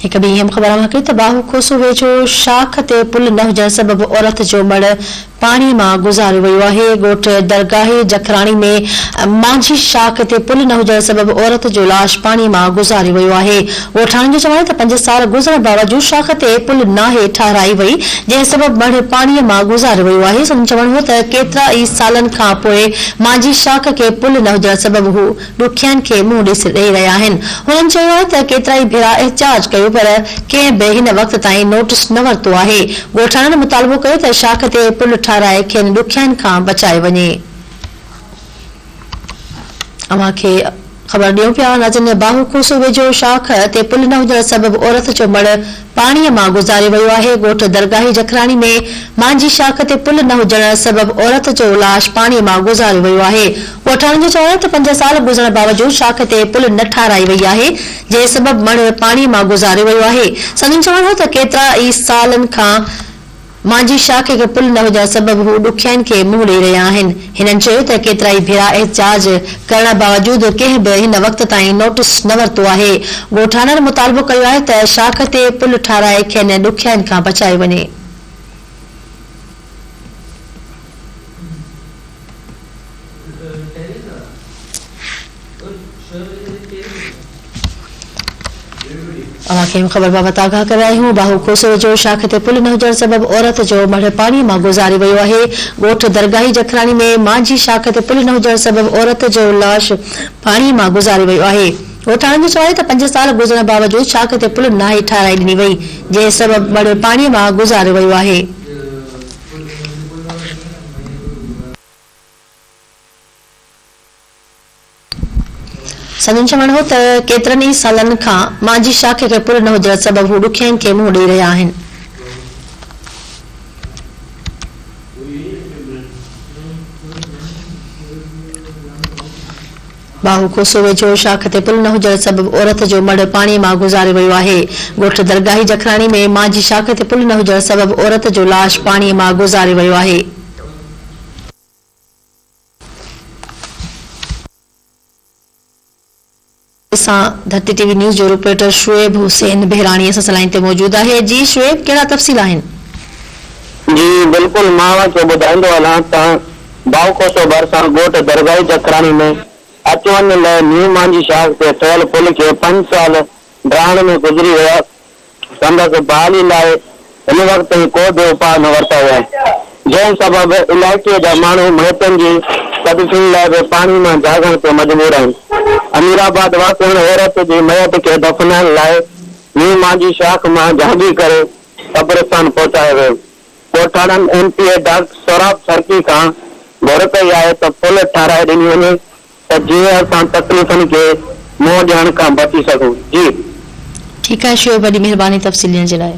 एक ॿी अहम ख़बर आहे त बाहु कोसो वेझो शाख ते पुल न हुजण सबबि औरत जो मड़ पाणी मां गुज़ारियो वियो आहे। ॻोठ दरगाही जखराणी में मांझी शाख ते पुल न हुजण सबबि औरत जो लाश पाणी मां गुज़ारियो वियो आहे। ॻोठाणनि जो चवणु आहे त 5 साल गुज़रण बावजूद शाख ते पुल नाहे ठाराई वई, जंहिं सबबि मड़ पाणीअ मां गुज़ारियो वियो आहे। संदन चवणु हो त केतिरा ई सालनि खां पोइ मांझी शाख खे पुल न हुजण सबबि हू ॾुखियनि खे मुंहुं ॾेई रहिया आहिनि। हुननि चयो आहे त केतिरा ई भेरा एहतिजाज कयो पर कंहिं बि हिन वक़्त ताईं नोटिस न वरितो आहे। ॻोठाणनि मुतालबो कयो त शाख ते पुल ठाराए खेनि ॾुखियनि खां बचाए वञे। अव्हां खे ख़बर ॾियूं पिया नाज़रीन, बाहु कोसो वेझो शाख ते पुल न हुजण सबबि औरत जो मड़ पाणीअ मां गुज़ारियो वियो आहे। ॻोठ दरगाही जखराणी में मांझी शाख ते पुल न हुजण सबबि औरत जो लाश पाणीअ मां गुज़ारियो वियो आहे। ॻोठाणनि जो चवणु आहे त 5 साल गुज़रण बावजूद शाख ते पुल न ठाराई वई आहे, जंहिं सबबि मड़ पाणीअ मां गुज़ारियो वियो आहे। संदन चवणु हो त केतिरा ई सालनि खां मांझी शाख खे पुल न हुजण सबबि हू ॾुखियनि खे मुंहुं ॾेई रहिया आहिनि। हिननि चयो त केतिरा ई भेरा एहतिजाज करण बावजूद कंहिं बि हिन वक़्त ताईं नोटिस न वरितो आहे। ॻोठाणनि मुतालबो कयो आहे त शाख ते पुल ठाराए खेनि ॾुखियनि खां बचाए वञे। ख़बर बाबति आगाह करे आहियूं। बाहु कोसो जो शाख ते पुल न हुजण सबबि औरत जो मड़ पाणी मां गुज़ारियो वियो आहे। ॻोठ दरगाही जखराणी में मांझी शाख ते पुल न हुजण सबबि औरत जो लाश पाणी मां गुज़ारियो वियो आहे। ॻोठाणनि जो चवणु आहे त 5 साल गुज़रण बावजूद शाख ते पुल नाहे ठाराए ॾिनी वई, जंहिं सबबि मड़ पाणीअ मां गुज़ारियो वियो आहे। संदन चवणु हो त केतिरनि ई सालनि खां मांझी शाख खे पुल न हुजण सबबि हू ॾुखियनि खे मुंहुं ॾेई रहिया आहिनि। बाहु कोसो वेझो शाख ते पुल न हुजण सबबि औरत जो मड़ पाणीअ मां गुज़ारियो वियो आहे। ॻोठ दरगाही जखराणी में मांझी शाख ते पुल न हुजण सबबि औरत जो लाश पाणीअ मां गुज़ारियो वियो आहे। धरती टीवी न्यूज़ जो रिपोर्टर शुएब हुसैन बहरानी असां लाइन ते मौजूद आहे। जी शुएब, कहिड़ा तफ़सील आहिनि? जी बिल्कुल, मां खे ॿुधाईंदो हलां त बाहु कोसो भरिसां ॻोठ दरगाही जखराणी में अचु वञ लाइ न्यू मांझी शाख ते ठहियल पुल खे 5 साल ड्राइण में गुज़री विया। संदसि बहाली लाइ हिन वक़्त ताईं को बि उपाय न वरितो आहे, जंहिं सबबि इलाइक़े जा माण्हू महतनि जी तदफ़ीन लाइ बि पाणी मां जागण ते मजबूर आहिनि। अमीराबाद वासियुण औरत जी मयत खे दफ़नाइण लाइ न्यू मांझी शाख मां झांगी करे कब्रिस्तान पहुचायो वियो। ॻोठाणनि MPA डॉक्टर सोराब सरकी खां घुर कई आहे त पुल ठाराए ॾिनी वञे त जीअं असां तकलीफ़ुनि खे मुंहुं ॾियण खां बची सघूं। जी ठीकु आहे शुएब, वॾी महिरबानी तफ़सील ॾियण जे लाइ।